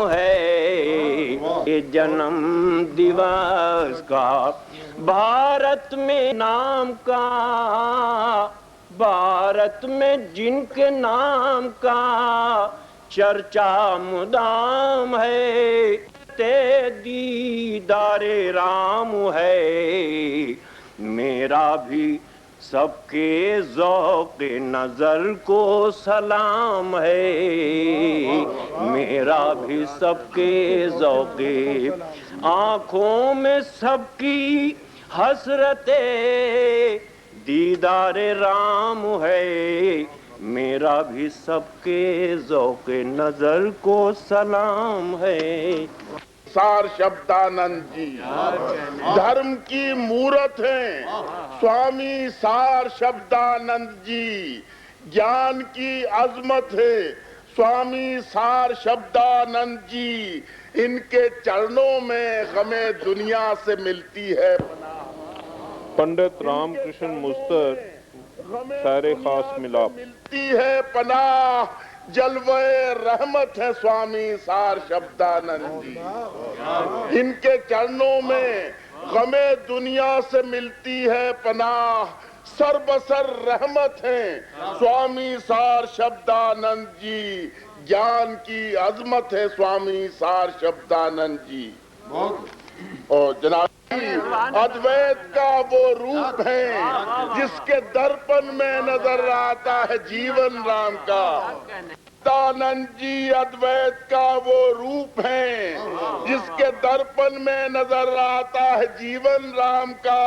है ये जन्म दिवस का भारत में नाम का, भारत में जिनके नाम का चर्चा मुदाम है, ते दीदारे राम है। मेरा भी सबके ज़ौक़े नज़र को सलाम है, मेरा भी सबके ज़ौक़े आँखों में सबकी हसरते दीदारे राम है। मेरा भी सबके ज़ौक़े नज़र को सलाम है। सार शब्दानंद जी धर्म की मूरत हैं, स्वामी सार शब्दानंद जी ज्ञान की अजमत है, स्वामी सार शब्दानंद जी। इनके चरणों में हमें दुनिया से मिलती है। पंडित रामकृष्ण मुस्तर शायरे खास मिलाप। मिलती है पनाह, जलवे रहमत है स्वामी सार शब्दानंद जी। इनके चरणों में हमें दुनिया से मिलती है पनाह, सरबसर रहमत है स्वामी सार शब्दानंद जी। ज्ञान की अजमत है स्वामी सार शब्दानंद जी। और जनाब अद्वैत का वो रूप है जिसके दर्पण में नजर आता है जीवन राम का। शब्दानंद जी अद्वैत का वो रूप है जिसके दर्पण में नजर आता है जीवन राम का।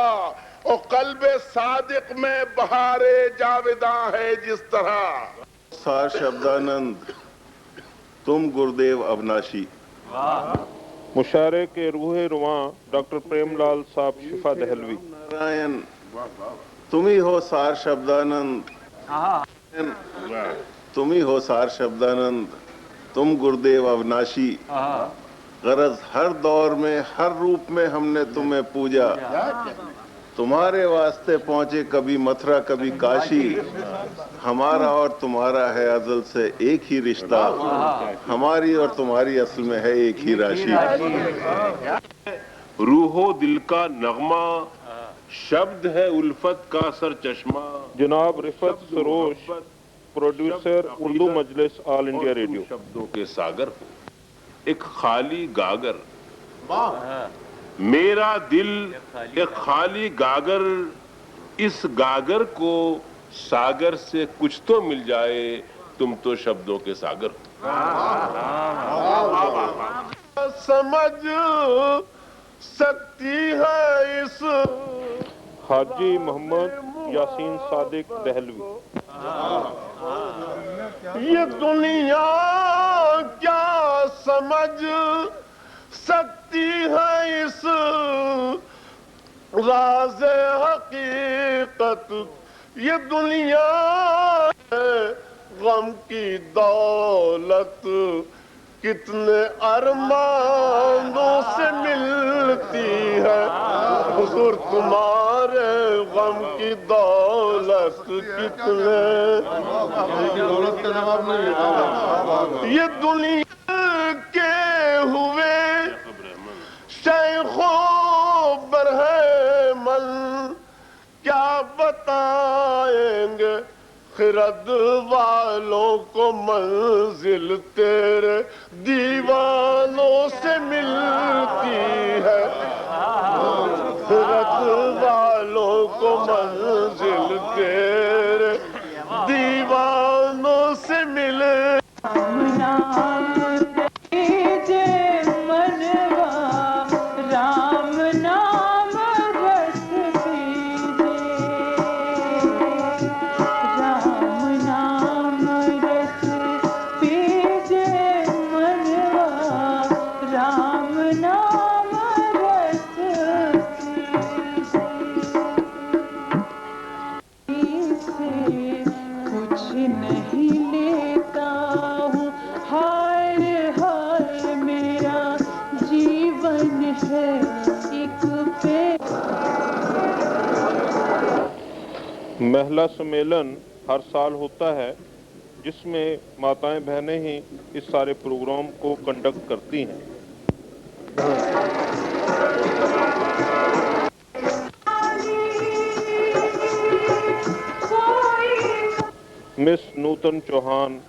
और कल्बे सादिक में बहारे जाविदा है जिस तरह। सार शब्दानंद तुम गुरुदेव अविनाशी। मुशायरे के रूहे रुआं डॉक्टर प्रेमलाल साहब शिफा दहलवी। नारायण तुम ही हो सार शब्दानंद, तुम ही हो सार शब्दानंद, तुम गुरुदेव अविनाशी। गरज हर दौर में हर रूप में हमने तुम्हें पूजा, तुम्हारे वास्ते पहुंचे कभी मथुरा कभी काशी। हमारा और तुम्हारा है अज़ल से एक ही रिश्ता, हमारी और तुम्हारी असल में है एक ही राशि। रूहो दिल का नगमा, शब्द है उल्फत का सर चश्मा। जनाब रिफत सरोश प्रोड्यूसर उर्दू मजलिस ऑल इंडिया रेडियो। शब्दों के सागर हो एक खाली गागर, मेरा दिल एक खाली गागर, इस गागर को सागर से कुछ तो मिल जाए, तुम तो शब्दों के सागर हो। समझ सकती है इस हाजी मोहम्मद यासीन सादिक दहलवी। ये दुनिया क्या समझ सकती है इस राज़ हकीकत। ये दुनिया है गम की दौलत, कितने अरमानों से मिलती है हुजूर तुम्हारे गम की दौलत। कितने ये दुनिया के हुए शेखो बरहमन क्या बताएंगे खिरद वालों को मंजिल तेरे दीवानों से मिलती है। खिरद वालों को मंजिल तेरे दीवानों से मिले। महिला सम्मेलन हर साल होता है जिसमें माताएं बहनें ही इस सारे प्रोग्राम को कंडक्ट करती हैं। मिस नूतन चौहान,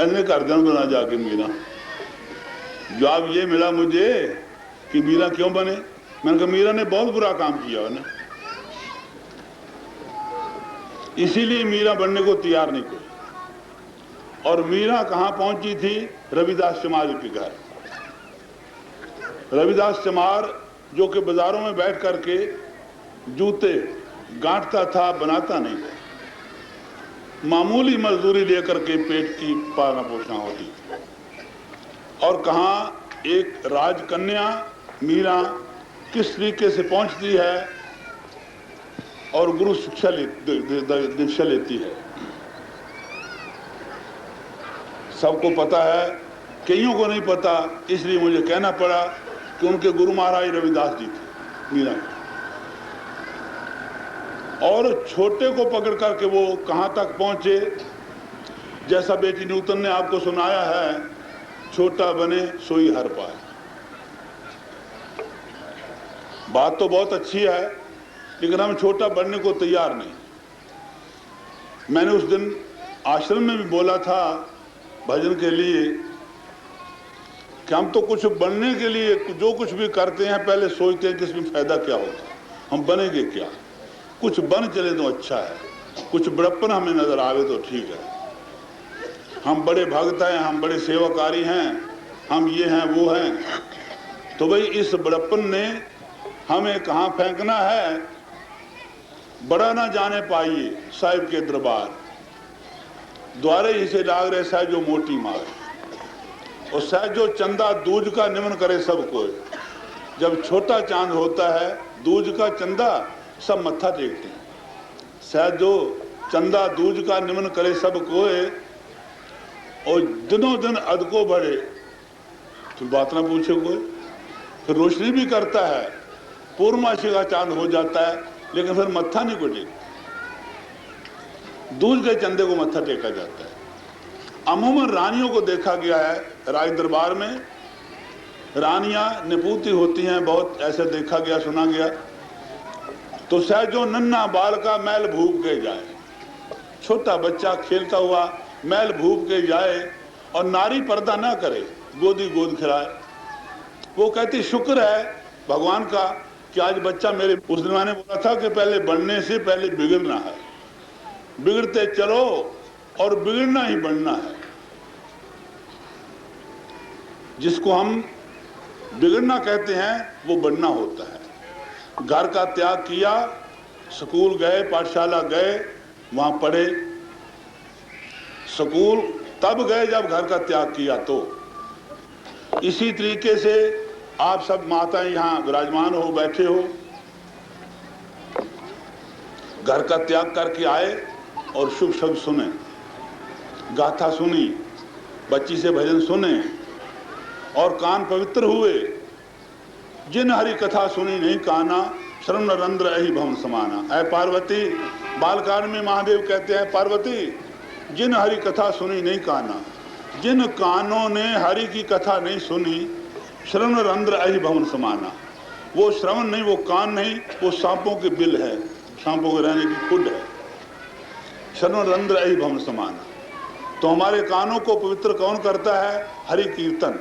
ऐसे कर दें बना जाके मीरा। जवाब ये मिला मुझे कि मीरा क्यों बने। मैंने कहा मीरा ने बहुत बुरा काम किया है ना, इसीलिए मीरा बनने को तैयार नहीं कोई। और मीरा कहां पहुंची थी? रविदास चमार के घर। रविदास चमार जो कि बाजारों में बैठ करके जूते गांठता था, बनाता नहीं था, मामूली मजदूरी लेकर के पेट की पालना पोषण होती थी। और कहां एक राजकन्या मीरा किस तरीके से पहुंचती है और गुरु शिक्षा दीक्षा लेती है। सबको पता है, कईयों को नहीं पता, इसलिए मुझे कहना पड़ा कि उनके गुरु महाराज रविदास जी थे मीरा। और छोटे को पकड़ करके वो कहां तक पहुंचे, जैसा बेटी नूतन ने आपको सुनाया है, छोटा बने सोई हर पाए। बात तो बहुत अच्छी है, लेकिन हम छोटा बनने को तैयार नहीं। मैंने उस दिन आश्रम में भी बोला था भजन के लिए कि हम तो कुछ बनने के लिए जो कुछ भी करते हैं पहले सोचते हैं कि इसमें फायदा क्या होगा, हम बनेंगे क्या। कुछ बन चले तो अच्छा है, कुछ बड़प्पन हमें नजर आवे तो ठीक है। हम बड़े भक्त हैं, हम बड़े सेवाकारी हैं, हम ये हैं वो हैं, तो भाई इस बड़प्पन ने हमें कहां फेंकना है। बड़ा ना जाने पाइए साहिब के दरबार, द्वारे इसे लाग रहे साहब जो मोटी मार, और साहब जो चंदा दूज का निमन करे सबको। जब छोटा चांद होता है दूज का चंदा सब मत्था टेकते हैं। शायद जो चंदा दूज का निमन करे सब कोई, और दिनों दिन अदको बढ़े तो बात ना पूछे कोई। फिर रोशनी भी करता है, पूर्णमासी का चांद हो जाता है, लेकिन फिर मत्था नहीं को टेकता। दूज के चंदे को मत्था टेका जाता है। अमूमन रानियों को देखा गया है राज दरबार में, रानियां निपुती होती हैं, बहुत ऐसे देखा गया सुना गया। तो शायद जो नन्हा बाल का मैल भूख के जाए, छोटा बच्चा खेलता हुआ मैल भूप के जाए और नारी पर्दा ना करे, गोदी गोद खिलाए। वो कहती शुक्र है भगवान का कि आज बच्चा मेरे। उस दिन मैंने बोला था कि पहले बढ़ने से पहले बिगड़ना है, बिगड़ते चलो और बिगड़ना ही बढ़ना है। जिसको हम बिगड़ना कहते हैं वो बढ़ना होता है। घर का त्याग किया, स्कूल गए, पाठशाला गए, वहां पढ़े। स्कूल तब गए जब घर का त्याग किया। तो इसी तरीके से आप सब माताएं यहां विराजमान हो, बैठे हो, घर का त्याग करके आए और शुभ शब्द सुने, गाथा सुनी, बच्ची से भजन सुने और कान पवित्र हुए। जिन हरि कथा सुनी नहीं काना, श्रवण रंध्र अहि भवन समाना। ऐ पार्वती, बालकांड में महादेव कहते हैं पार्वती जिन हरि कथा सुनी नहीं काना, जिन कानों ने हरि की कथा नहीं सुनी, श्रवण रंध्र अहि भवन समाना। वो श्रवण नहीं, वो कान नहीं, वो सांपों के बिल है, सांपों के रहने की खुड है। श्रवण रंध्र अहि भवन समाना। तो हमारे कानों को पवित्र कौन करता है? हरि कीर्तन।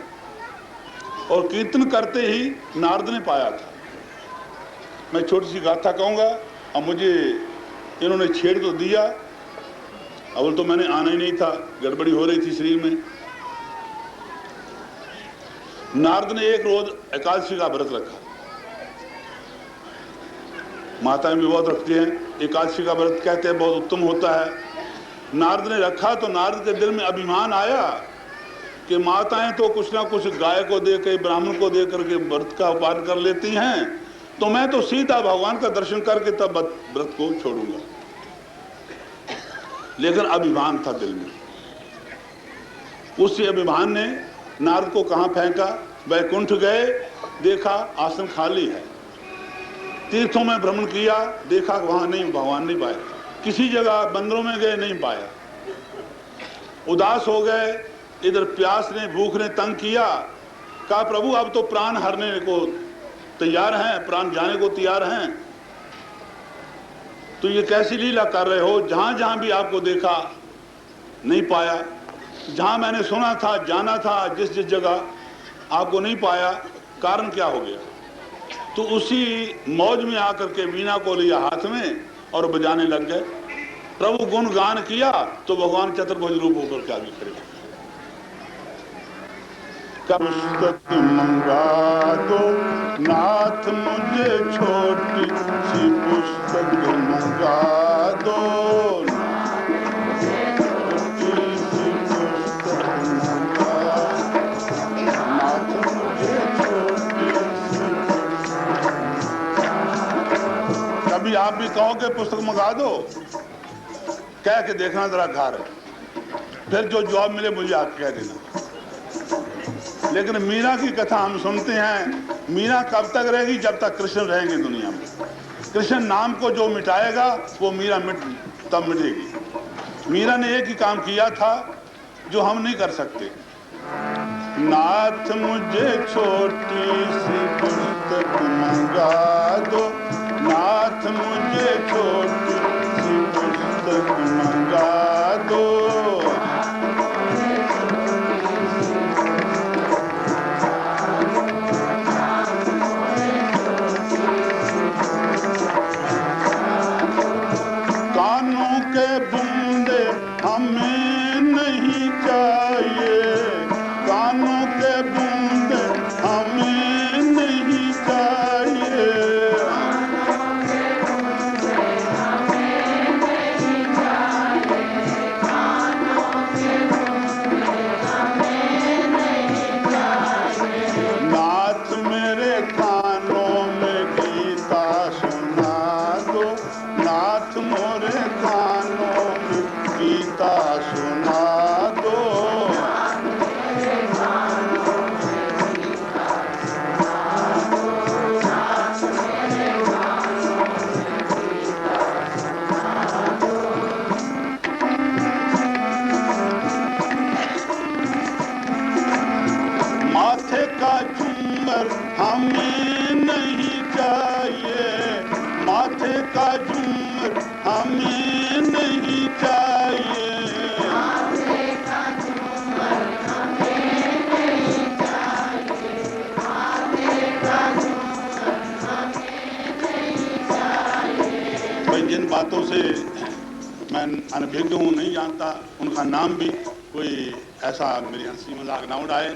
और कीर्तन करते ही नारद ने पाया था। मैं छोटी सी गाथा कहूंगा, अब मुझे इन्होंने छेड़ तो दिया, अव्वल तो मैंने आना ही नहीं था, गड़बड़ी हो रही थी शरीर में। नारद ने एक रोज एकादशी का व्रत रखा। माताएं भी बहुत रखती हैं एकादशी का व्रत, कहते हैं बहुत उत्तम होता है। नारद ने रखा तो नारद के दिल में अभिमान आया कि माताएं तो कुछ ना कुछ गाय को दे के, ब्राह्मण को दे करके व्रत का पालन कर लेती हैं, तो मैं तो सीधा भगवान का दर्शन करके तब व्रत को छोड़ूंगा। लेकिन अभिमान था दिल में। उसी अभिमान ने नारद को कहां फेंका? वैकुंठ गए, देखा आसन खाली है। तीर्थों में भ्रमण किया, देखा वहां नहीं, भगवान नहीं पाए। किसी जगह बंदरों में गए, नहीं पाया। उदास हो गए, इधर प्यास ने, भूख ने तंग किया। कहा प्रभु अब तो प्राण हरने को तैयार हैं, प्राण जाने को तैयार हैं, तो ये कैसी लीला कर रहे हो? जहां जहां भी आपको देखा नहीं पाया, जहां मैंने सुना था, जाना था, जिस जिस जगह आपको नहीं पाया, कारण क्या हो गया? तो उसी मौज में आकर के वीणा को लिया हाथ में और बजाने लग गए। प्रभु गुण गान किया तो भगवान चतुर्भुज रूप होकर के आगे खड़े। पुस्तक मंगा दो नाथ मुझे, छोटी सी पुस्तक मंगा दो, छोटी सी पुस्तक मंगा, नाथ मुझे छोटी सी। कभी आप भी कहोगे पुस्तक मंगा दो, कह के देखना जरा घर, फिर जो जवाब मिले मुझे आप कह देना। लेकिन मीरा की कथा हम सुनते हैं। मीरा कब तक रहेगी? जब तक कृष्ण रहेंगे दुनिया में। कृष्ण नाम को जो मिटाएगा वो मीरा तब मिटेगी। मीरा ने एक ही काम किया था जो हम नहीं कर सकते। नाथ मुझे छोटी सी पुस्तक मंगा दो, नाथ मुझे छोटी सी पुस्तक मंगा दो। हमें नहीं चाहिए, कानों के बूंदे हमें नहीं चाहिए, कानों के बूंदे हमें नहीं चाहिए, कानों के बूंदे हमें नहीं चाहिए। नाथ मेरे कानों में गीता सुना दो, नाथ मोरे कानों में गीता सुना दो। माथे का झूमर हमें नहीं चाहिए, माथे का झूमर हमें नहीं चाहिए, से मैं अनभिज्ञ हूँ, नहीं जानता उनका नाम भी, कोई ऐसा मेरी हंसी मजाक ना उड़ाए।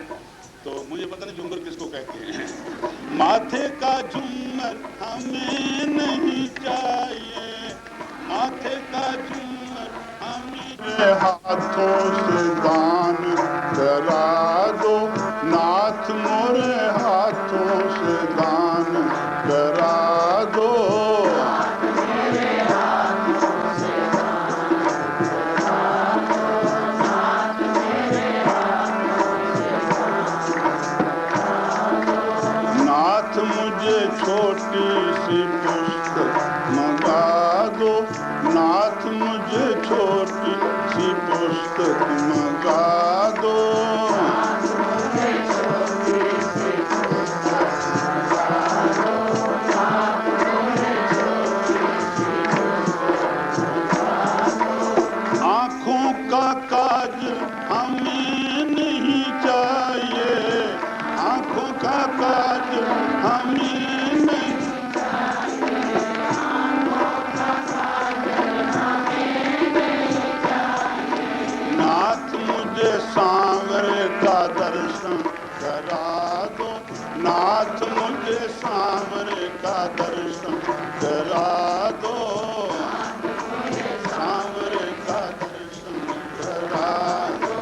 तो मुझे पता नहीं झुमर किसको कहते हैं। माथे का झुमर हमें नहीं चाहिए, माथे का झुमर हमें हाथों से दान करा दो, नाथ मोरे हाथों से दान करा दो। नाथ मुझे छोटी सी पुस्तक मंगा दो, नाथ मुझे छोटी सी पुस्तक मंगा दो। आँखों का काजल हमें नहीं चाहिए, आँखों का काजल हमें नहीं। नाथ मुझे सांवरे का दर्शन करा दो, नाथ मुझे सांवरे का दर्शन करा दो, सांवरे का दर्शन करा दो।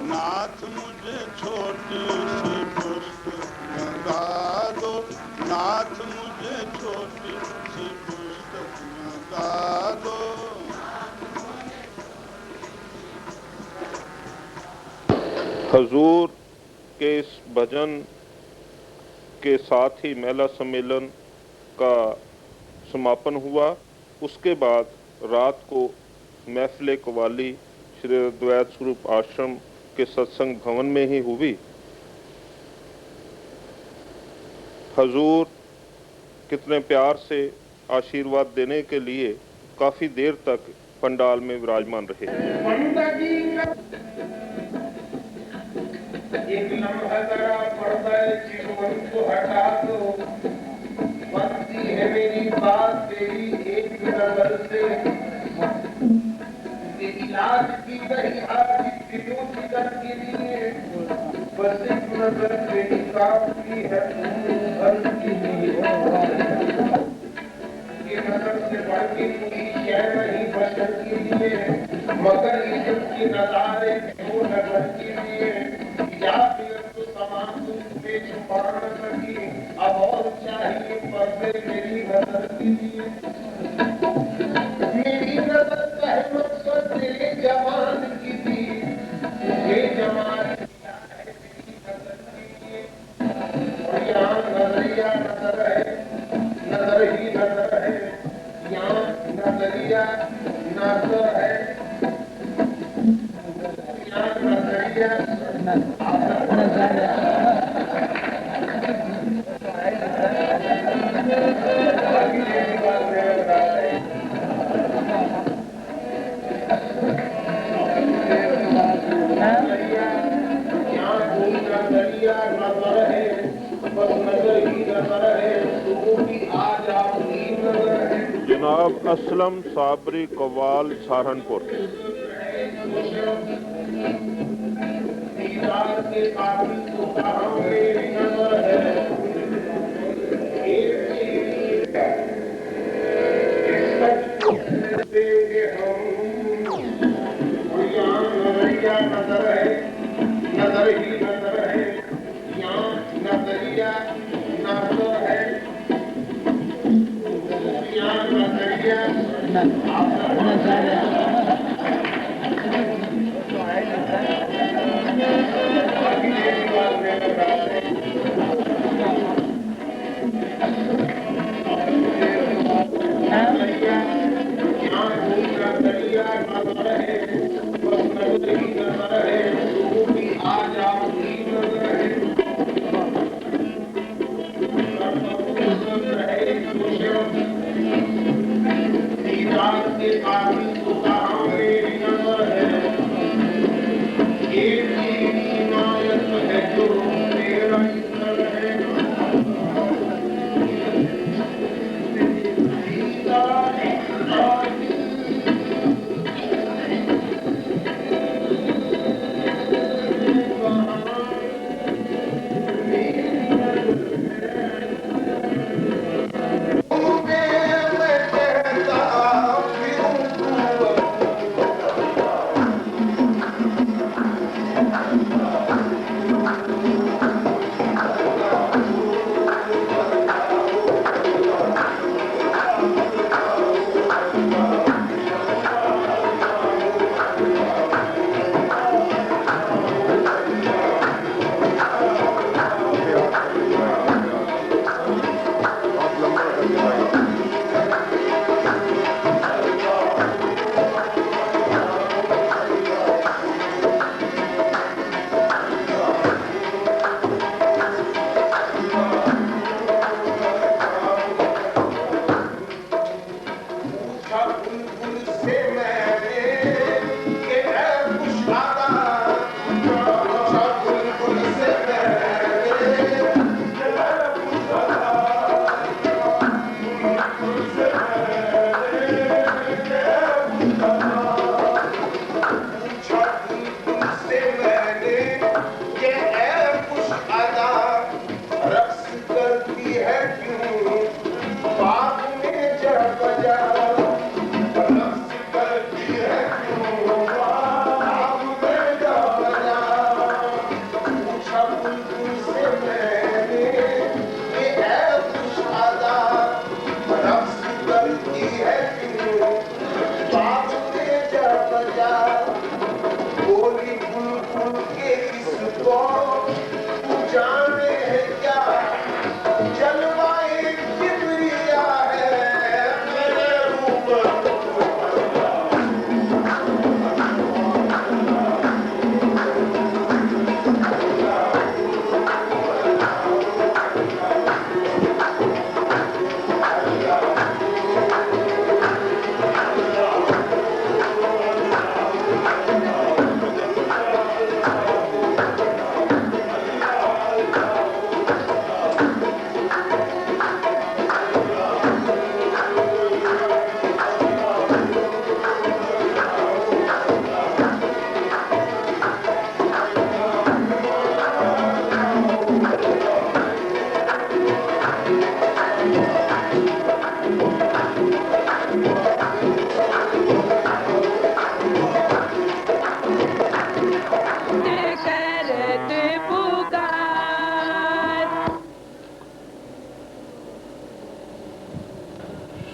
नाथ मुझे छोटी सी पुस्तक मंगा दो, नाथ मुझे छोटी सी पुस्तक मंगा दो। हजूर के इस भजन के साथ ही मेला सम्मेलन का समापन हुआ। उसके बाद रात को महफिल कव्वाली श्री अद्वैत स्वरूप आश्रम के सत्संग भवन में ही हुई। हजूर कितने प्यार से आशीर्वाद देने के लिए काफ़ी देर तक पंडाल में विराजमान रहे। एक लम्हा जरा पर्दा चिड़वन को हटा दो, बनती है मेरी बात तेरी एक नजर से। तेरी लाज की गई आज दिलों की दर के लिए, बस एक नजर तेरी काफी है भर के लिए। ये नजर से बढ़ के कोई शय नहीं बशर के लिए, मगर इज्जत की नजारे वो नजर के लिए। या फिर तो समान पे छुपा न सकी, अब और चाहिए पर्दे मेरी नजर के लिए। मेरी नजर सहमत कर तेरे जवान की थी, ये जवान क्या है तेरी नजर के लिए। और यहाँ नजरिया नजर है, नजर ही नजर है, यहाँ नजरिया नजर है, यहाँ नजरिया जनाब असलम साबरी कव्वाल सहारनपुर। के काबिल तो कहाँ मेरी नजर है। देंगे हम यहाँ नजरिया नजर है, नजर ही नजर है, यहाँ नजरिया नजर है, यहाँ नजरिया नजर है।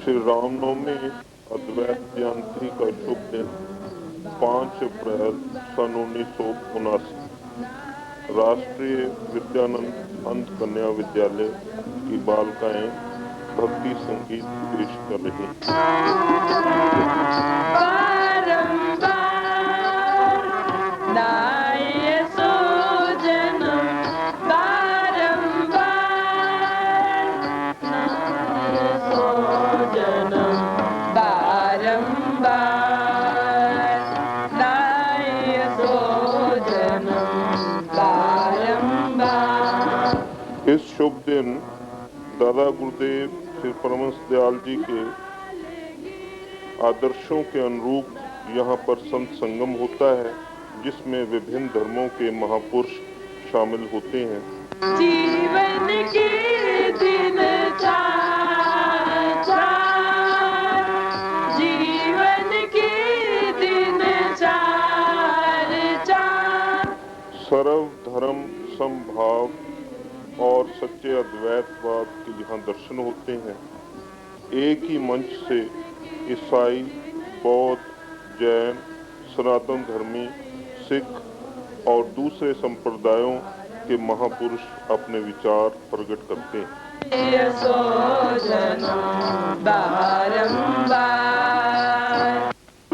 श्री रामनवमी अद्वैत जयंती का शुभ दिन 5 अप्रैल सन 1979 राष्ट्रीय विद्यानंद अंध कन्या विद्यालय की बालिकाएं भक्ति संगीत पेश कर रही हैं। इस शुभ दिन दादा गुरुदेव श्री परमहंस दयाल जी के आदर्शों के अनुरूप यहाँ पर संत संगम होता है, जिसमें विभिन्न धर्मों के महापुरुष शामिल होते हैं। जीवन के दिन जीवन के दिन सर्व धर्म समभाव और सच्चे अद्वैतवाद के यहाँ दर्शन होते हैं। एक ही मंच से ईसाई, बौद्ध, जैन, सनातन धर्मी, सिख और दूसरे संप्रदायों के महापुरुष अपने विचार प्रकट करते हैं।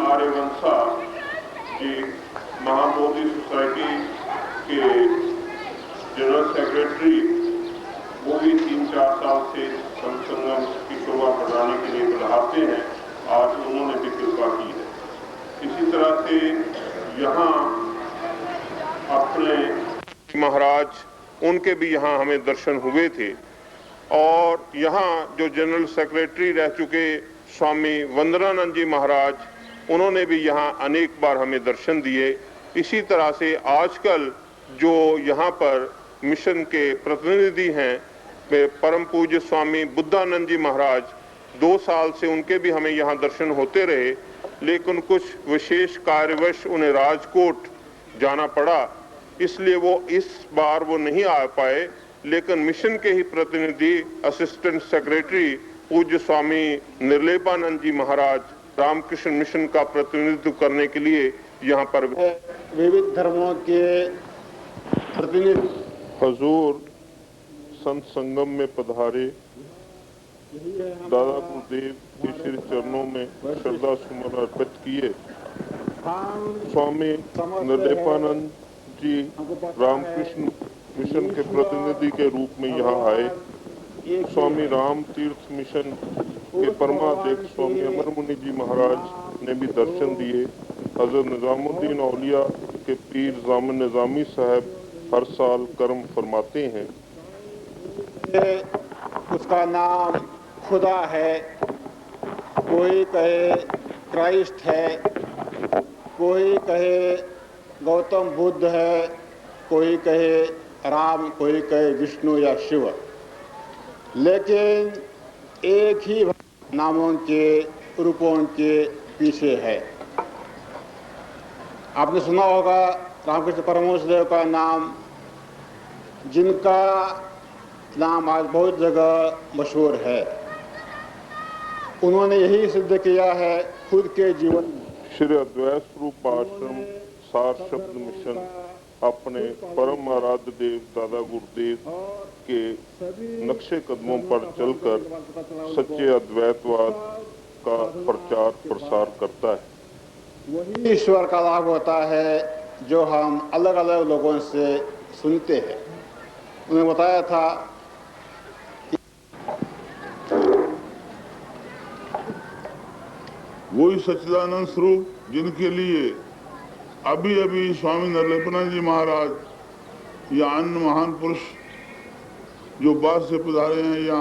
आर्यवंशा जी महाबोधि सोसाइटी के जनरल सेक्रेटरी, वो भी 3-4 साल से संत संगम की शोभा बढ़ाने के लिए बढ़ाते हैं। आज उन्होंने भी कृपा की है। इसी तरह से यहाँ अपने महाराज, उनके भी यहाँ हमें दर्शन हुए थे। और यहाँ जो जनरल सेक्रेटरी रह चुके स्वामी वंदनानंद जी महाराज, उन्होंने भी यहाँ अनेक बार हमें दर्शन दिए। इसी तरह से आजकल जो यहाँ पर मिशन के प्रतिनिधि हैं, परम पूज्य स्वामी बुद्धानंद जी महाराज, 2 साल से उनके भी हमें यहाँ दर्शन होते रहे, लेकिन कुछ विशेष कार्यवश उन्हें राजकोट जाना पड़ा, इसलिए वो इस बार वो नहीं आ पाए। लेकिन मिशन के ही प्रतिनिधि असिस्टेंट सेक्रेटरी पूज्य स्वामी निर्लेपानंद जी महाराज रामकृष्ण मिशन का प्रतिनिधित्व करने के लिए यहाँ पर विविध धर्मों के प्रतिनिधि हजूर संत संगम में पधारे, दादा गुरुदेव के श्री चरणों में श्रद्धा सुमन अर्पित किए। स्वामी निर्लेपानंद जी रामकृष्ण मिशन के प्रतिनिधि के रूप में यहाँ आए। स्वामी राम तीर्थ मिशन के परमाध्यक्ष स्वामी अमरमुनि जी महाराज ने भी दर्शन दिए। हजरत निजामुद्दीन औलिया के पीर जामिन निजामी साहब हर साल कर्म फरमाते हैं। उसका नाम खुदा है, कोई कहे क्राइस्ट है, कोई कहे गौतम बुद्ध है, कोई कहे राम, कोई कहे विष्णु या शिव, लेकिन एक ही नामों के रूपों के पीछे है। आपने सुना होगा रामकृष्ण परमहंस देव का नाम, जिनका नाम आज बहुत जगह मशहूर है। उन्होंने यही सिद्ध किया है खुद के जीवन में। श्री अद्वैत स्वरूप आश्रम सार शब्द मिशन अपने परम आराध्य देव दादा गुरुदेव के नक्शे कदमों पर चलकर सच्चे अद्वैतवाद का प्रचार प्रसार करता है। वही ईश्वर का लाभ होता है जो हम अलग अलग लोगों से सुनते हैं। उन्हें बताया था वही सच्चिदानंद स्वरूप जिनके लिए अभी अभी स्वामी निर्लेपानंद जी महाराज या अन्य महान पुरुष जो बाहर से पधारे हैं या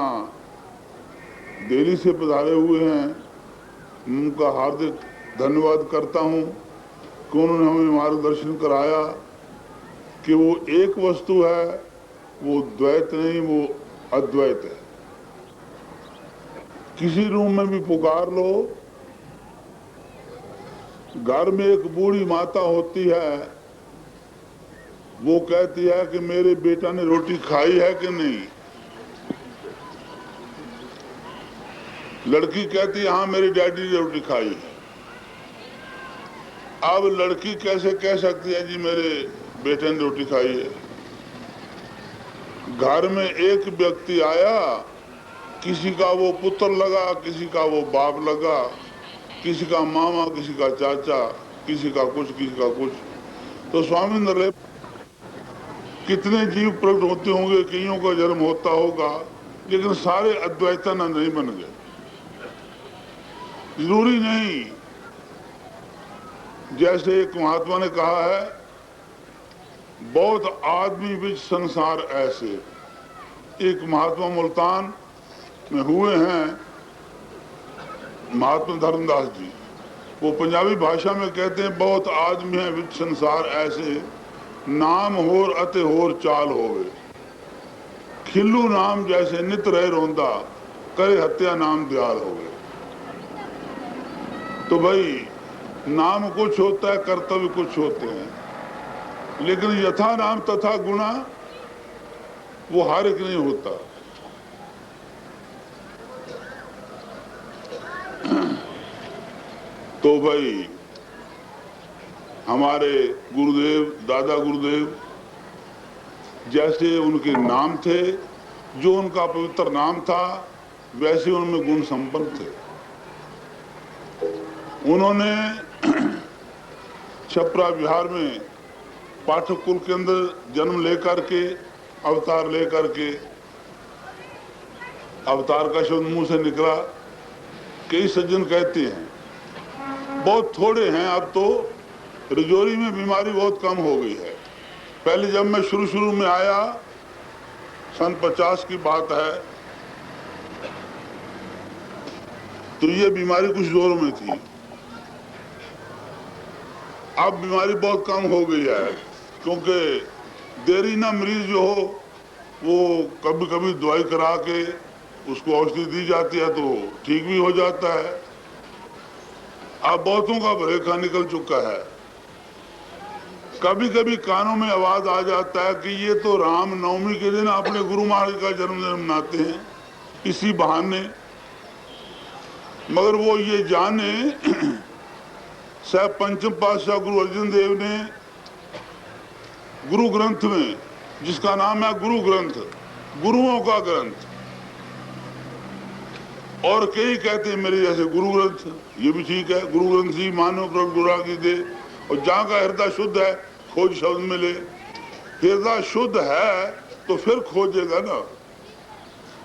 दिल्ली से पधारे हुए हैं, उनका हार्दिक धन्यवाद करता हूं कि उन्होंने हमें मार्गदर्शन कराया कि वो एक वस्तु है, वो द्वैत नहीं, वो अद्वैत है। किसी रूम में भी पुकार लो, घर में एक बूढ़ी माता होती है, वो कहती है कि मेरे बेटा ने रोटी खाई है कि नहीं। लड़की कहती है हाँ मेरी डैडी ने रोटी खाई है। अब लड़की कैसे कह सकती है जी मेरे बेटे ने रोटी खाई है? घर में एक व्यक्ति आया, किसी का वो पुत्र लगा, किसी का वो बाप लगा, किसी का मामा, किसी का चाचा, किसी का कुछ, किसी का कुछ। तो स्वामी नरे कितने जीव प्रकट होते होंगे, कईयों का जन्म होता होगा, लेकिन सारे अद्वैतानंद नहीं बन गए। जरूरी नहीं। जैसे एक महात्मा ने कहा है, बहुत आदमी विच संसार ऐसे। एक महात्मा मुल्तान में हुए हैं, महात्मा धर्मदास जी। वो पंजाबी भाषा में कहते हैं, बहुत आदमी है विच संसार ऐसे, नाम होर अते होर चाल होवे। खिल्लू नाम जैसे नित रहे रोंदा, करे हत्या नाम दयाल होवे। तो भाई नाम कुछ होता है, कर्तव्य कुछ होते हैं, लेकिन यथा नाम तथा गुणा वो हर एक नहीं होता। तो भाई हमारे गुरुदेव, दादा गुरुदेव, जैसे उनके नाम थे, जो उनका पवित्र नाम था, वैसे उनमें गुण संपन्न थे। उन्होंने छपरा बिहार में पाठक कुल के अंदर जन्म लेकर के, अवतार लेकर के, अवतार का शब्द मुंह से निकला। कई सज्जन कहते हैं, बहुत थोड़े हैं, अब तो रजौरी में बीमारी बहुत कम हो गई है। पहले जब मैं शुरू में आया, सन 50 की बात है, तो ये बीमारी कुछ जोरों में थी। अब बीमारी बहुत कम हो गई है, क्योंकि देरी ना मरीज जो हो वो कभी कभी दवाई करा के उसको औषधि दी जाती है तो ठीक भी हो जाता है। अब बहुतों का भरेखा निकल चुका है। कभी कभी कानों में आवाज आ जाता है कि ये तो राम नवमी के दिन अपने गुरु महाराज का जन्मदिन मनाते हैं इसी बहाने। मगर वो ये जाने, साहब पंचम पातशाह गुरु अर्जन देव ने गुरु ग्रंथ में, जिसका नाम है गुरु ग्रंथ, गुरुओं का ग्रंथ, और कई कहते हैं मेरे जैसे गुरु ग्रंथ, ये भी ठीक है। गुरु ग्रंथ जी मानो प्रभु गुरा की दे, और जहाँ का हृदय शुद्ध है खोज शब्द मिले। हृदय शुद्ध है तो फिर खोजेगा ना,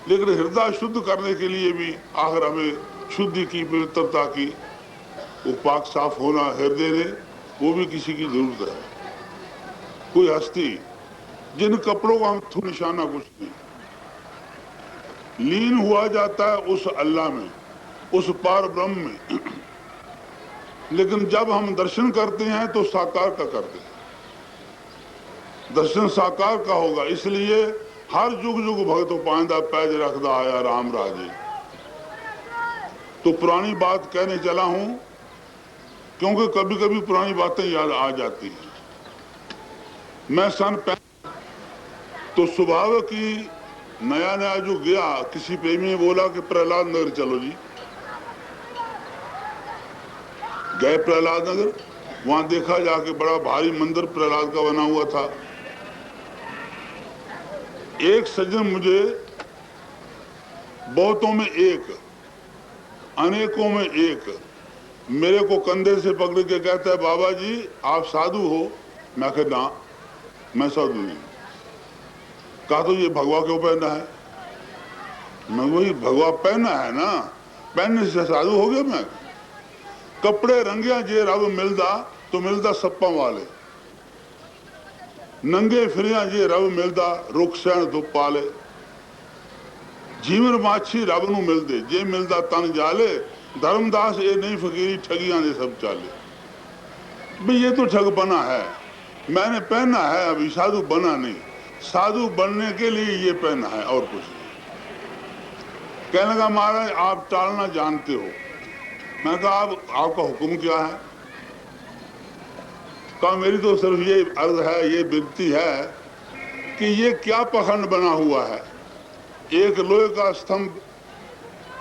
लेकिन हृदय शुद्ध करने के लिए भी आखिर हमें शुद्धि की, पवित्रता की, वो पाक साफ होना हृदय ने, वो भी किसी की जरूरत है। कोई हस्ती जिन कपड़ों का हम निशाना कुछ नहीं, लीन हुआ जाता है उस अल्लाह में, उस पार ब्रह्म में। लेकिन जब हम दर्शन करते हैं तो साकार का करते हैं, दर्शन साकार का होगा। इसलिए हर जुग जुग भगत पांदा पैज रखदा आया राम राजे। तो पुरानी बात कहने चला हूं, क्योंकि कभी कभी पुरानी बातें याद आ जाती हैं। मैं तो स्वभाव की नया नया जो गया, किसी प्रेमी ने बोला कि प्रहलाद नगर चलो जी। गए प्रहलाद नगर, वहां देखा जाके बड़ा भारी मंदिर प्रहलाद का बना हुआ था। एक सज्जन मुझे, बहुतों में एक, अनेकों में एक, मेरे को कंधे से पकड़ के कहता है, बाबा जी आप साधु हो? मैं कहा ना, मैं साधु नहीं। कहा तो ये भगवा क्यों पहना है? मैं वही भगवा पहना है ना, पहनने से साधु हो गया मैं? कपड़े रंगिया जे रब मिलदा तो मिलदा सप्पा वाले, नंगे फिरिया जे रब मिलदा रुख सैन धुप पाले। जीवन माछी रब नू मिलदे जे मिलदा तन जाले, धर्मदास ये नहीं फकीरी ठगियां दे सब चाले। भाई ये तो ठग बना है, मैंने पहना है, अभी साधु बना नहीं। साधु बनने के लिए ये पहना है और कुछ नहीं। कहने लगा महाराज आप टालना जानते हो। मैं कहा आपका हुक्म क्या है? कहा मेरी तो सिर्फ ये अर्ज है, ये विनती है कि ये क्या पखंड बना हुआ है। एक लोहे का स्तंभ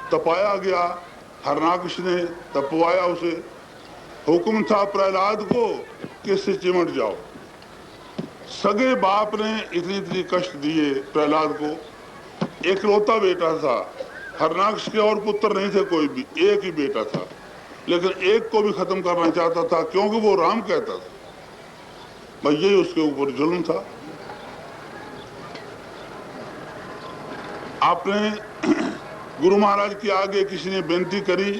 तपाया गया, हरनाकश ने तपवाया उसे। हुक्म था प्रहलाद को कि इससे चिमट जाओ। सगे बाप ने इतनी कष्ट दिए प्रहलाद को। एकलौता बेटा था, हरनाकश के और पुत्र नहीं थे कोई भी, एक ही बेटा था, लेकिन एक को भी खत्म करना चाहता था क्योंकि वो राम कहता था। भाई यही उसके ऊपर जुल्म था। आपने गुरु महाराज के आगे किसी ने बेनती करी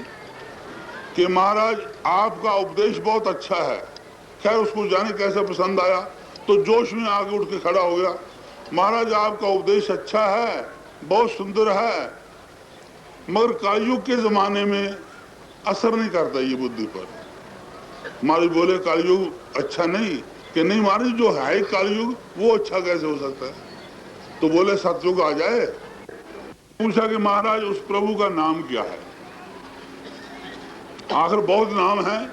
कि महाराज आपका उपदेश बहुत अच्छा है। खैर उसको जाने कैसे पसंद आया, तो जोश में आगे उठ के खड़ा हो गया, महाराज आपका उपदेश अच्छा है, बहुत सुंदर है, मगर कलयुग के जमाने में असर नहीं करता ये बुद्धि पर। महाराज बोले कलयुग अच्छा नहीं, कि नहीं महाराज जो है कलयुग वो अच्छा कैसे हो सकता है। तो बोले सतयुग आ जाए। पूछा कि महाराज उस प्रभु का नाम क्या है। आखिर बहुत नाम है,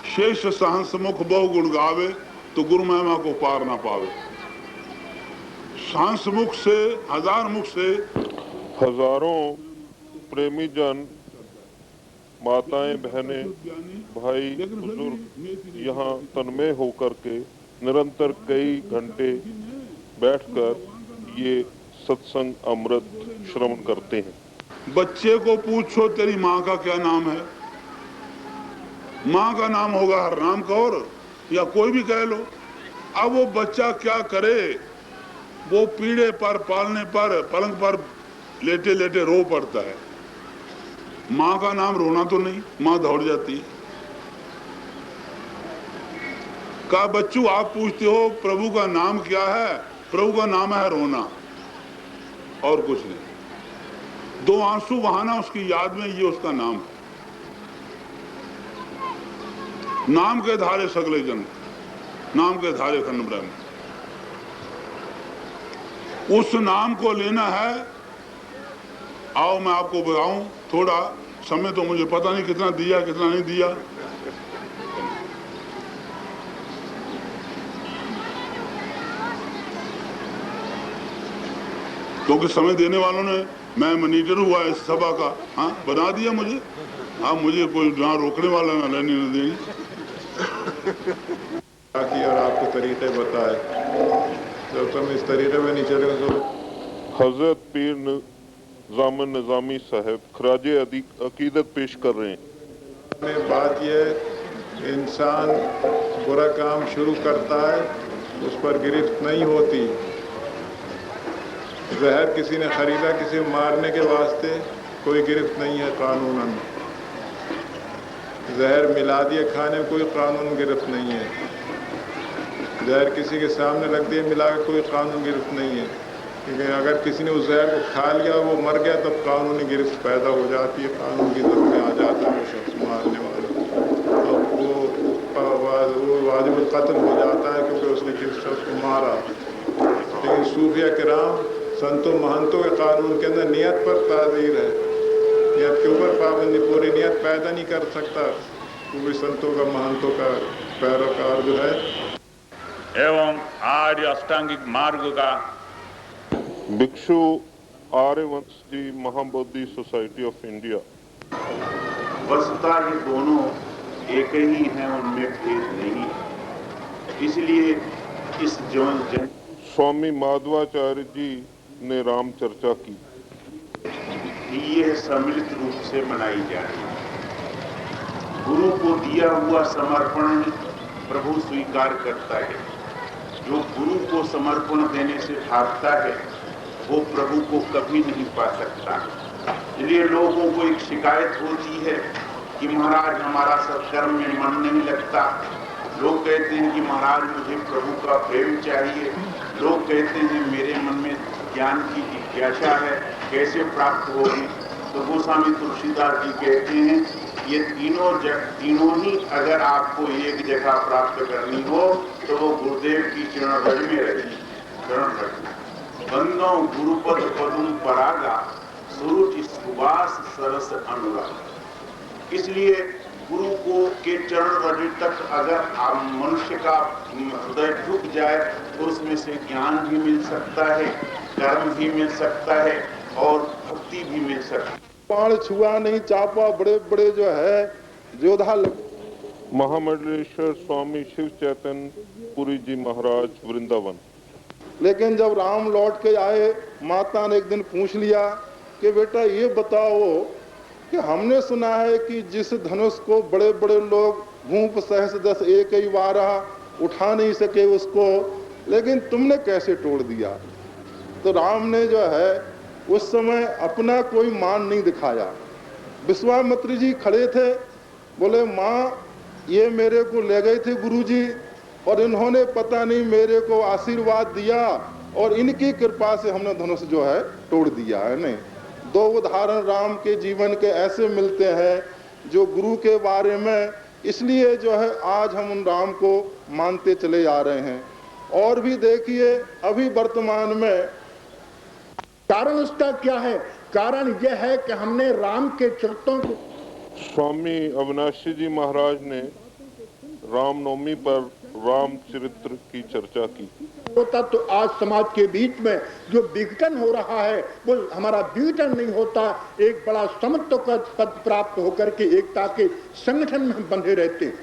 शेष सहंस मुख बहु गुण गावे, तो गुरु महिमा को पार ना पावे। सहंस मुख से, हजार मुख से हजारों प्रेमी जन, माताएं, बहनें, भाई, बुजुर्ग यहाँ तन्मय होकर के निरंतर कई घंटे बैठकर ये सत्संग अमृत श्रवण करते हैं। बच्चे को पूछो तेरी माँ का क्या नाम है, माँ का नाम होगा हरनाम कौर या कोई भी कह लो। अब वो बच्चा क्या करे, वो पीढ़े पर पालने पर पलंग पर लेटे लेटे रो पड़ता है। माँ का नाम रोना तो नहीं, माँ दौड़ जाती है। कहा बच्चों आप पूछते हो प्रभु का नाम क्या है, प्रभु का नाम है रोना और कुछ नहीं। दो आंसू बहाना उसकी याद में, ये उसका नाम है। नाम के धारे सगले जन, नाम के धारे खंड ब्रह्म। उस नाम को लेना है। आओ मैं आपको बताऊं, थोड़ा समय तो मुझे पता नहीं कितना दिया कितना नहीं दिया। क्योंकि समय देने वालों ने, मैं मॉनिटर हुआ इस सभा का, हाँ बना दिया मुझे। हाँ मुझे कोई ना रोकने वाला ना लेने न देनी। ताकि और आपको तरीके बताए, जब तुम इस तरीके में नहीं चले तो। हजरत पीर जामन निजामी साहब खराजे अकीदत पेश कर रहे हैं। बात यह, इंसान बुरा काम शुरू करता है, उस पर गिरफ्त नहीं होती। जहर किसी ने खरीदा किसी मारने के वास्ते, कोई गिरफ्त नहीं है कानूनन। जहर मिला दिए खाने में, कोई कानून गिरफ्त नहीं है। जहर किसी के सामने रख दिए मिला के, कोई कानून गिरफ्त नहीं है। क्योंकि अगर किसी ने उस जहर को खा लिया वो मर गया, तब कानूनी गिरफ्त पैदा हो जाती है, कानून की तरफ में आ जाता है शख्स मारने वाला, तो वो वाजिबुल कत्ल हो जाता है क्योंकि उसने किस शख्स को मारा। लेकिन सूफिया किराम, संतों महंतों के कानून के अंदर नियत पर ताज़ीर है, नियत के ऊपर पाबंदी। पूरी नियत पैदा नहीं कर सकता कोई संतों का महंतों का पैरोकार जो है। एवं आर्य अष्टांगिक मार्ग का भिक्षु आर्यवंश जी महाबोधि सोसाइटी ऑफ इंडिया। वस्तुतः ये दोनों एक ही हैं, उनमें भेद नहीं है। इसलिए इस जन स्वामी माधवाचार्य जी ने राम चर्चा की। ये सम्मिलित रूप से मनाई जाती है। गुरु को दिया हुआ समर्पण प्रभु स्वीकार करता है। जो गुरु को समर्पण देने से भागता है वो प्रभु को कभी नहीं पा सकता। इसलिए लोगों को एक शिकायत होती है कि महाराज हमारा सत्कर्म में मन नहीं लगता। लोग कहते हैं कि महाराज मुझे प्रभु का प्रेम चाहिए। लोग कहते हैं मेरे मन में ज्ञान की जिज्ञासा है, कैसे प्राप्त होगी। तो गोस्वामी तुलसीदास जी कहते हैं ये तीनों ही अगर आपको एक जगह प्राप्त करनी हो तो वो गुरुदेव की चरण रज में रही। चरण रज बंदो गुरुपद पदुम परागा सुरुचि सुवास सरस अनुराग। इसलिए गुरु को के चरण रज तक अगर आप मनुष्य का हृदय झुक जाए तो उसमें से ज्ञान भी मिल सकता है, कर्म भी मिल सकता है और भक्ति भी मिल सकती है। पाण छुआ नहीं चापा, बड़े बड़े जो है जोधा महामंडलेश्वर स्वामी शिव चैतन्य पुरी जी महाराज वृंदावन। लेकिन जब राम लौट के आए, माता ने एक दिन पूछ लिया कि बेटा ये बताओ कि हमने सुना है कि जिस धनुष को बड़े बड़े लोग भूप सहस दस एक ही बार उठा नहीं सके उसको, लेकिन तुमने कैसे तोड़ दिया? तो राम ने जो है उस समय अपना कोई मान नहीं दिखाया। विश्वामित्र जी खड़े थे, बोले माँ ये मेरे को ले गए थे गुरुजी और इन्होंने पता नहीं मेरे को आशीर्वाद दिया और इनकी कृपा से हमने धनुष जो है तोड़ दिया है। नहीं, दो उदाहरण राम के जीवन के ऐसे मिलते हैं जो गुरु के बारे में, इसलिए जो है आज हम उन राम को मानते चले आ रहे हैं। और भी देखिए अभी वर्तमान में कारण उसका क्या है? कारण यह है कि हमने राम के चरित्रों को। स्वामी अविनाशी जी महाराज ने रामनवमी पर रामचरित्र की चर्चा की। होता तो आज समाज के बीच में जो विघटन हो रहा है वो हमारा विघटन नहीं होता, एक बड़ा समत्व का पद प्राप्त होकर के एकता के संगठन में बंधे रहते हैं।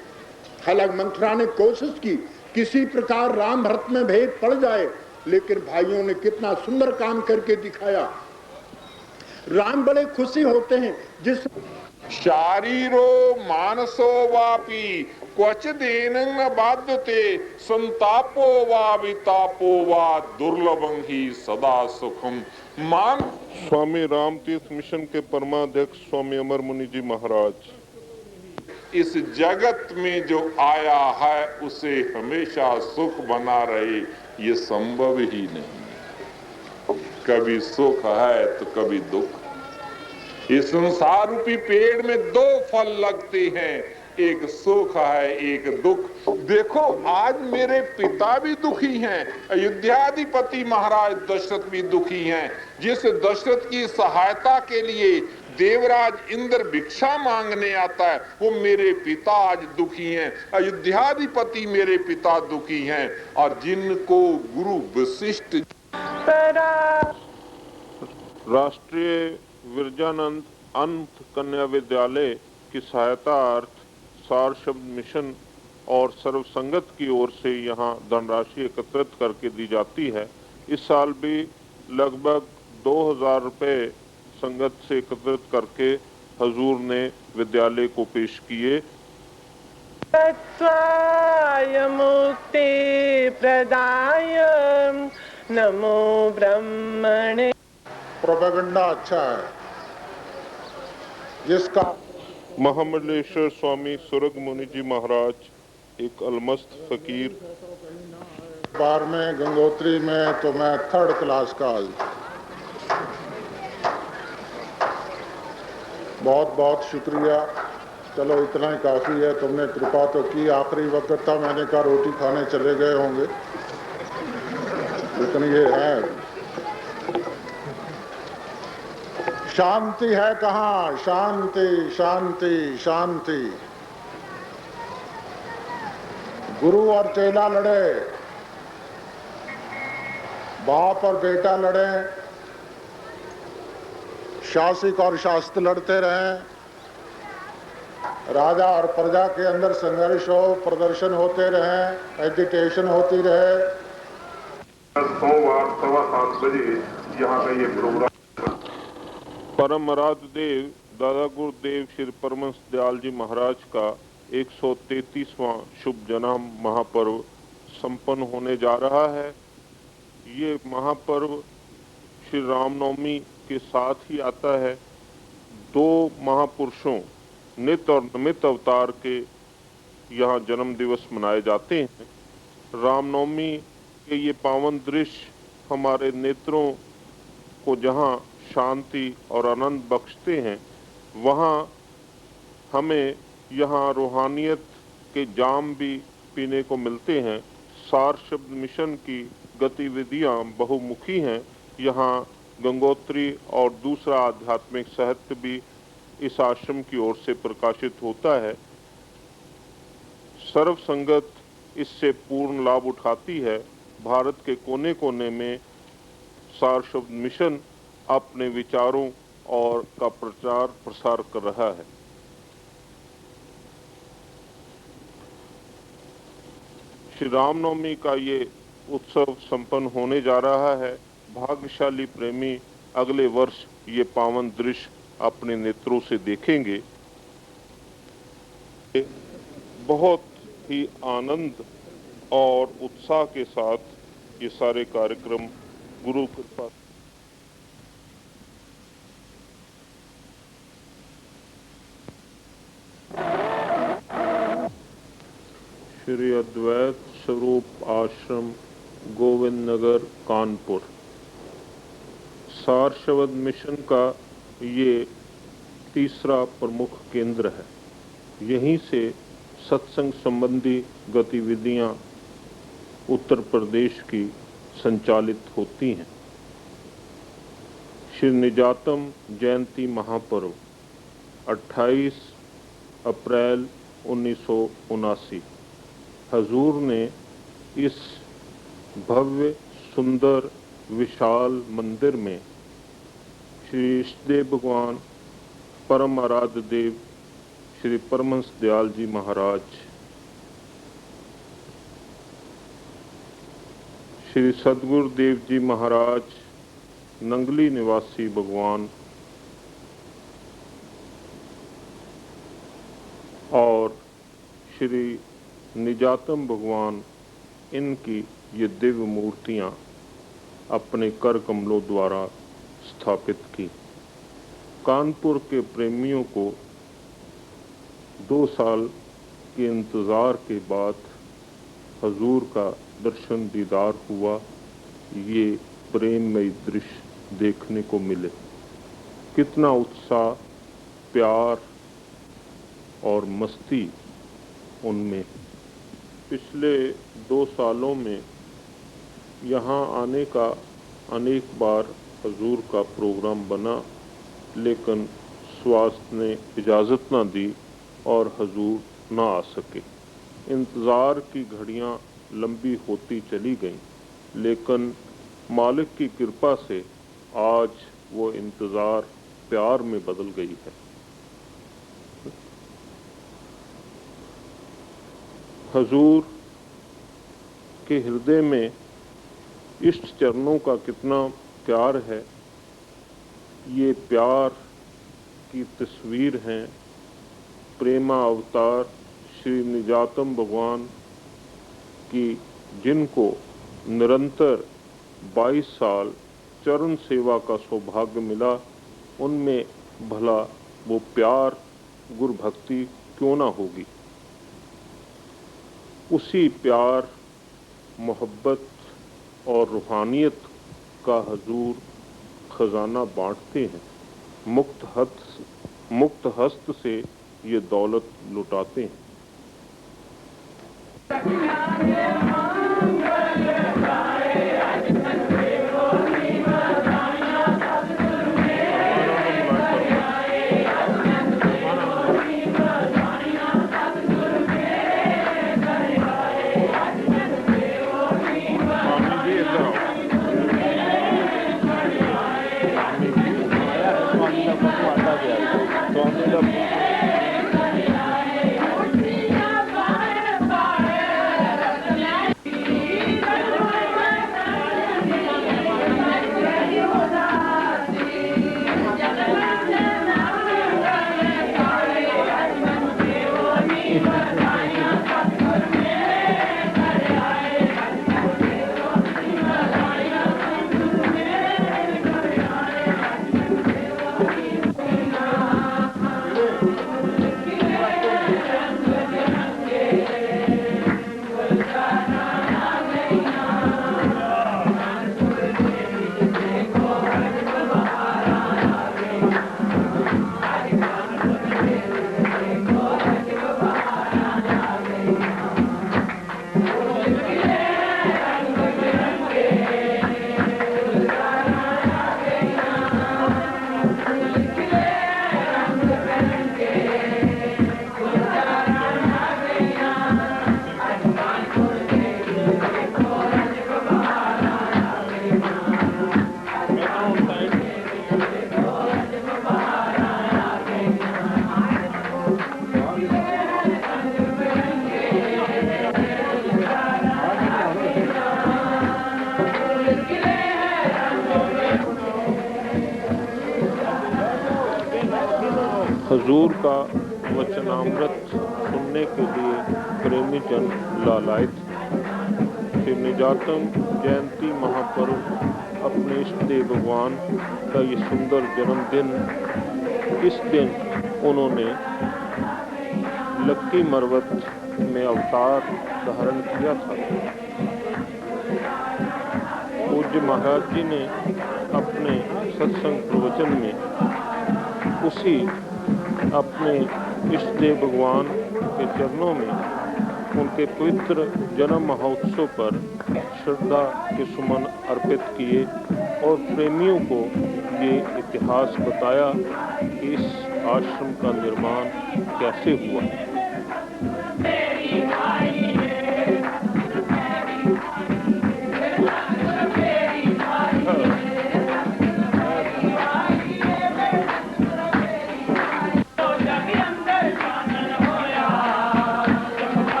हालांकि मंथरा ने कोशिश की किसी प्रकार राम भरत में भेद पड़ जाए, लेकिन भाइयों ने कितना सुंदर काम करके दिखाया। राम बड़े खुशी होते हैं जिस शारीरो मानसो वापी क्वचिदेन न बाध्यते संतापो वा वितापो वा दुर्लभं ही सदा सुखम मान। स्वामी राम तीर्थ मिशन के परमाध्यक्ष स्वामी अमर मुनि जी महाराज। इस जगत में जो आया है उसे हमेशा सुख बना रहे, ये संभव ही नहीं। कभी सुख है तो कभी दुख। इस संसार रूपी पेड़ में दो फल लगते हैं, एक सुख है एक दुख। देखो आज मेरे पिता भी दुखी हैं, अयोध्याधिपति महाराज दशरथ भी दुखी हैं। जिस दशरथ की सहायता के लिए देवराज इंद्र भिक्षा मांगने आता है वो मेरे पिता आज दुखी हैं, अयोध्याधिपति मेरे पिता दुखी हैं। और जिनको गुरु वशिष्ठ राष्ट्रीय विरजानंद अंत कन्या विद्यालय की सहायता अर्थ सार शब्द मिशन और सर्व संगत की ओर से यहाँ धनराशि एकत्रित करके दी जाती है। इस साल भी लगभग 2000 रुपये संगत से एकत्रित करके हजूर ने विद्यालय को पेश किए। तत्वाय मुक्ति प्रदाय नमो ब्रह्मणे। प्रोपेगेंडा अच्छा है जिसका महामंडलेश्वर स्वामी सुरग मुनि जी महाराज एक अलमस्त फकीर। बार में गंगोत्री में तो मैं 3rd क्लास का बहुत बहुत शुक्रिया। चलो इतना ही काफ़ी है, तुमने कृपा तो की। आखिरी वक्त था, मैंने कहा रोटी खाने चले गए होंगे, लेकिन ये है। शांति है कहाँ? शांति शांति शांति। गुरु और चेला लड़े, बाप और बेटा लड़े, शासक और शास्त्र लड़ते रहे, राजा और प्रजा के अंदर संघर्ष हो, प्रदर्शन होते रहे, एजिटेशन होती रहे। सोमवार 7:15 बजे यहाँ का ये प्रोग्राम। परम आराध्य देव दादा गुरुदेव श्री परमहंस दयाल जी महाराज का 133वां शुभ जन्म महापर्व संपन्न होने जा रहा है। ये महापर्व श्री रामनवमी के साथ ही आता है। दो महापुरुषों नित्य और नमित अवतार के यहाँ जन्म दिवस मनाए जाते हैं। रामनवमी के ये पावन दृश्य हमारे नेत्रों को जहाँ शांति और आनंद बख्शते हैं, वहाँ हमें यहाँ रूहानियत के जाम भी पीने को मिलते हैं। सार शब्द मिशन की गतिविधियाँ बहुमुखी हैं। यहाँ गंगोत्री और दूसरा आध्यात्मिक साहित्य भी इस आश्रम की ओर से प्रकाशित होता है। सर्व संगत इससे पूर्ण लाभ उठाती है। भारत के कोने कोने में सार शब्द मिशन अपने विचारों और का प्रचार प्रसार कर रहा है। श्री रामनवमी का ये उत्सव संपन्न होने जा रहा है। भाग्यशाली प्रेमी अगले वर्ष ये पावन दृश्य अपने नेत्रों से देखेंगे। बहुत ही आनंद और उत्साह के साथ ये सारे कार्यक्रम गुरु कृपा श्री अद्वैत स्वरूप आश्रम गोविंद नगर कानपुर सार शब्द मिशन का ये तीसरा प्रमुख केंद्र है। यहीं से सत्संग संबंधी गतिविधियां उत्तर प्रदेश की संचालित होती हैं। श्री निजातम जयंती महापर्व 28 अप्रैल 1979 हजूर ने इस भव्य सुंदर विशाल मंदिर में श्री इष्टदेव भगवान परम आराध्य देव श्री परमहंस दयाल जी महाराज, श्री सदगुरु देव जी महाराज नंगली निवासी भगवान और श्री निजातम भगवान, इनकी ये दिव्य मूर्तियां अपने कर कमलों द्वारा स्थापित की। कानपुर के प्रेमियों को 2 साल के इंतज़ार के बाद हजूर का दर्शन दीदार हुआ। ये प्रेममय दृश्य देखने को मिले। कितना उत्साह, प्यार और मस्ती उनमें। पिछले 2 सालों में यहाँ आने का अनेक बार हजूर का प्रोग्राम बना, लेकिन स्वास्थ्य ने इजाज़त ना दी और हजूर ना आ सके। इंतज़ार की घड़ियाँ लंबी होती चली गईं, लेकिन मालिक की कृपा से आज वो इंतज़ार प्यार में बदल गई है। हजूर के हृदय में इष्ट चरणों का कितना प्यार है, ये प्यार की तस्वीर हैं प्रेमा अवतार श्री निजातम भगवान की, जिनको निरंतर 22 साल चरण सेवा का सौभाग्य मिला। उनमें भला वो प्यार गुरु भक्ति क्यों ना होगी। उसी प्यार, मोहब्बत और रूहानियत का हजूर खजाना बांटते हैं। मुक्त हस्त से ये दौलत लुटाते हैं। हुजूर का वचनामृत सुनने के लिए प्रेमी जन लालायित। श्री निजातम जयंती महापर्व अपने इष्ट देव भगवान का ये सुंदर जन्मदिन, इस दिन उन्होंने लक्की मरवत में अवतार धारण किया था। पूज्य महाराज जी ने अपने सत्संग प्रवचन में उसी अपने इष्ट देव भगवान के चरणों में उनके पवित्र जन्म महोत्सव पर श्रद्धा के सुमन अर्पित किए और प्रेमियों को ये इतिहास बताया कि इस आश्रम का निर्माण कैसे हुआ।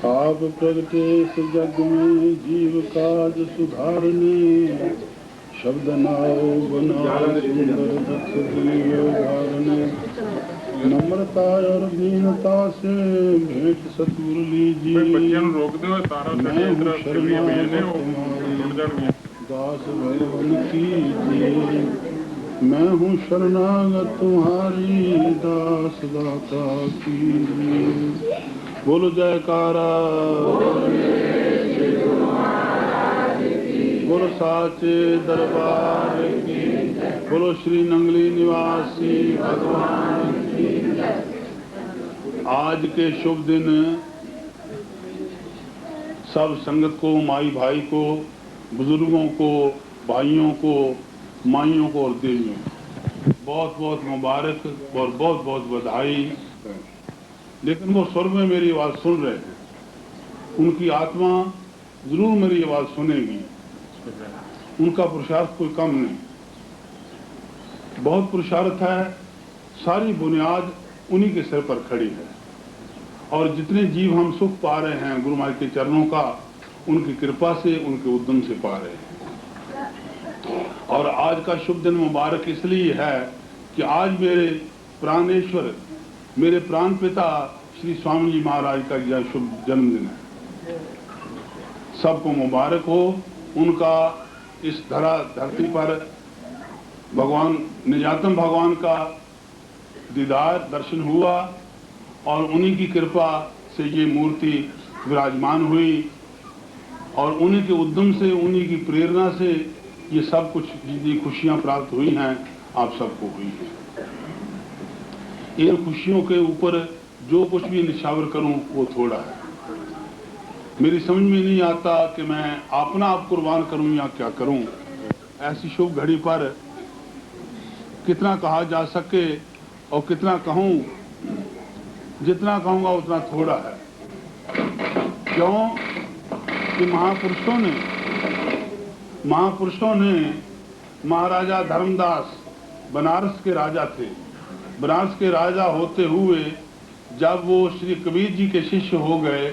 आप प्रगटे इस जग में जीव काज सुधारने, शब्द नाव बनाओ सुंदर दुख दियो धारने। नम्रता और दीनता से भेंट सतगुरु लीजिए। मैं हूँ शरणागत तुम्हारी, दास भगवन कीजिए। मैं हूँ शरणागत तुम्हारी, दास दाता कीजिए। बोलो जयकारा, बोलो साचे दरबार की, बोलो श्री नंगली निवासी भगवान की। आज के शुभ दिन सब संगत को, माई भाई को, बुजुर्गों को, भाइयों को, माइयों को और देवियों बहुत बहुत मुबारक और बहुत बहुत बधाई। लेकिन वो स्वर्ग में मेरी आवाज सुन रहे हैं, उनकी आत्मा जरूर मेरी आवाज सुनेगी। उनका पुरुषार्थ कोई कम नहीं, बहुत पुरुषार्थ है। सारी बुनियाद उन्हीं के सिर पर खड़ी है और जितने जीव हम सुख पा रहे हैं गुरु माई के चरणों का, उनकी कृपा से, उनके उद्यम से पा रहे हैं। और आज का शुभ दिन मुबारक इसलिए है कि आज मेरे प्राणेश्वर, मेरे प्राण पिता श्री स्वामी जी महाराज का यह शुभ जन्मदिन है। सबको मुबारक हो। उनका इस धरती पर भगवान निजातम भगवान का दीदार दर्शन हुआ और उन्हीं की कृपा से ये मूर्ति विराजमान हुई और उन्हीं के उद्यम से, उन्हीं की प्रेरणा से ये सब कुछ जितनी खुशियां प्राप्त हुई हैं आप सबको हुई हैं। इन खुशियों के ऊपर जो कुछ भी निछावर करूं वो थोड़ा है। मेरी समझ में नहीं आता कि मैं अपना आप कुर्बान करूं या क्या करूं। ऐसी शुभ घड़ी पर कितना कहा जा सके और कितना कहूं, जितना कहूंगा उतना थोड़ा है। क्यों कि महापुरुषों ने महाराजा धर्मदास बनारस के राजा थे। बनारस के राजा होते हुए जब वो श्री कबीर जी के शिष्य हो गए,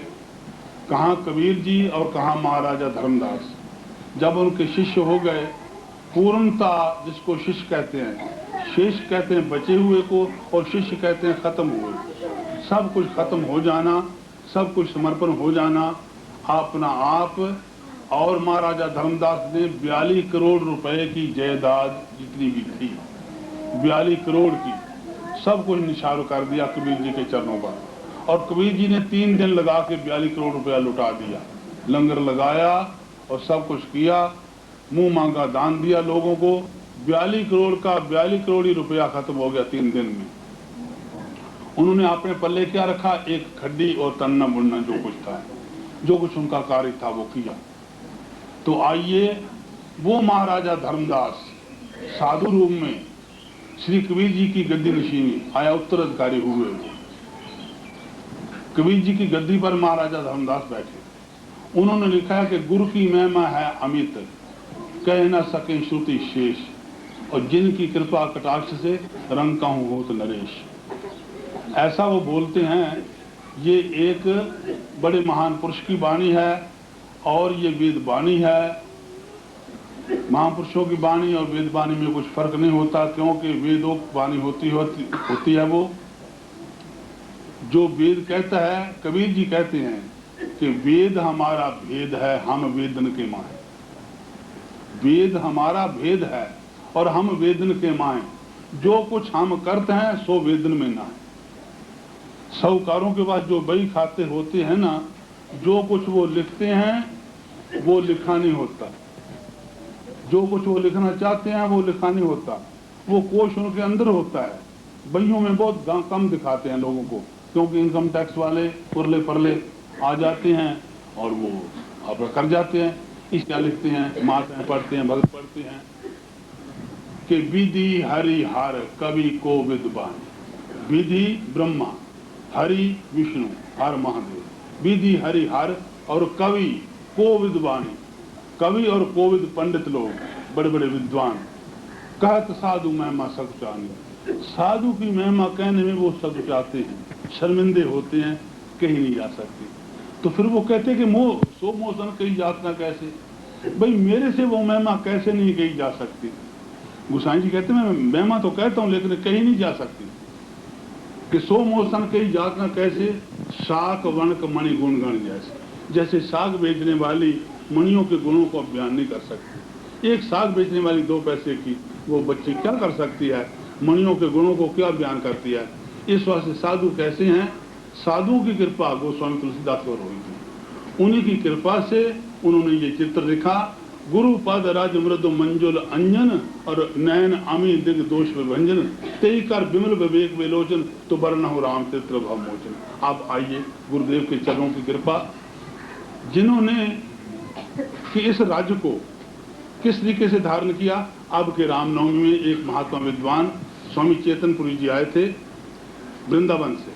कहाँ कबीर जी और कहाँ महाराजा धर्मदास, जब उनके शिष्य हो गए, पूर्णता जिसको शिष्य कहते हैं, शेष कहते हैं बचे हुए को और शिष्य कहते हैं खत्म हुए। सब कुछ खत्म हो जाना, सब कुछ समर्पण हो जाना अपना आप। और महाराजा धर्मदास ने 42 करोड़ रुपए की जायदाद जितनी भी थी, 42 करोड़ की, सब कुछ निछावर कर दिया कबीर जी के चरणों पर। और कबीर जी ने 3 दिन लगा के 42 करोड़ रुपया लुटा दिया। लंगर लगाया और सब कुछ किया, मुंह मांगा दान दिया लोगों को। 42 करोड़ का 42 करोड़ ही रुपया खत्म हो गया 3 दिन में। उन्होंने अपने पल्ले क्या रखा? एक खड्डी और तन्ना बुनना, जो कुछ था, जो कुछ उनका कार्य था वो किया। तो आइए वो महाराजा धर्मदास साधु रूप में श्री कबीर जी की गद्दी नशीनी आया उत्तराधिकारी हुए। वो कबीर जी की गद्दी पर महाराजा धर्मदास बैठे। उन्होंने लिखा है कि गुरु की महिमा है अमित, कह न सके श्रुति शेष, और जिनकी कृपा कटाक्ष से रंग कहूं होत नरेश। ऐसा वो बोलते हैं। ये एक बड़े महान पुरुष की वाणी है और ये वेद वाणी है। महापुरुषों की वाणी और वेद वाणी में कुछ फर्क नहीं होता, क्योंकि वेदोक्त वाणी होती है। वो जो वेद कहता है, कबीर जी कहते हैं कि वेद हमारा भेद है, हम वेदन के माए। वेद हमारा भेद है और हम वेदन के माए। जो कुछ हम करते हैं सो वेदन में ना है। साहूकारों के पास जो बही खाते होते हैं ना, जो कुछ वो लिखते हैं वो लिखा नहीं होता। जो कुछ वो लिखना चाहते हैं वो लिखा नहीं होता। वो कोश उनके अंदर होता है। बहियों में बहुत कम दिखाते हैं लोगों को, क्योंकि इनकम टैक्स वाले पुरले परले आ जाते हैं और वो अब कर जाते हैं। इस क्या लिखते हैं, माताएं पढ़ते हैं, भगत पढ़ते हैं कि विधि हरि हर कवि को विद्वान। विधि ब्रह्मा, हरि विष्णु, हर महादेव। विधि हरि हर और कवि को विद्वानी। कवि और कोविद पंडित लोग, बड़े बड़े विद्वान, कहत साधु महिमा सकुचानी। साधु की महिमा कहने में वो सकुचाते हैं, शर्मिंदे होते हैं, कहीं नहीं जा सकते। तो फिर वो कहते हैं कि सो मोसन कही जातना कैसे। भाई मेरे से वो महिमा कैसे नहीं कही जा सकती। गोसाई जी कहते हैं मैं महिमा तो कहता हूँ लेकिन कहीं नहीं जा सकती। कि सो मोसन कही जातना कैसे, शाक वणक मणि गुणगण जैसे। जैसे साग बेचने वाली मणियों के गुणों को बयान नहीं कर सकती। एक साग बेचने वाली 2 पैसे की वो बच्ची क्या कर सकती है, मणियों के गुणों को क्या बयान करती है। इस वास्ते साधु कैसे हैं, साधुओं की कृपा गोस्वामी तुलसीदास पर हुई थी। उन्हीं की कृपा से उन्होंने ये चित्र लिखा। गुरु पद राज मृदु मंजुल अंजन और नयन अमी दिग दोष विभंजन, तेई कर विमल विवेक विलोचन, तो वर्ण हो राम चित्र भवमोचन। आप आइए, गुरुदेव के चरणों की कृपा, जिन्होंने कि इस राज्य को किस तरीके से धारण किया। अब के रामनवमी में एक महात्मा विद्वान स्वामी चेतनपुरी जी आए थे वृंदावन से।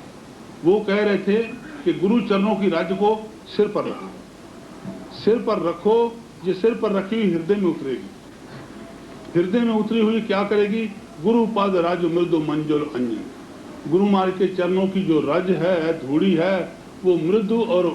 वो कह रहे थे कि गुरु चरणों की राज्य को सिर पर रखो, सिर पर रखो। ये सिर पर रखी हुई हृदय में उतरेगी। हृदय में उतरी हुई क्या करेगी, गुरु पद राज मृदु मंजुल अंजन। गुरु महाराज के चरणों की जो रज है, धूड़ी है, वो मृदु और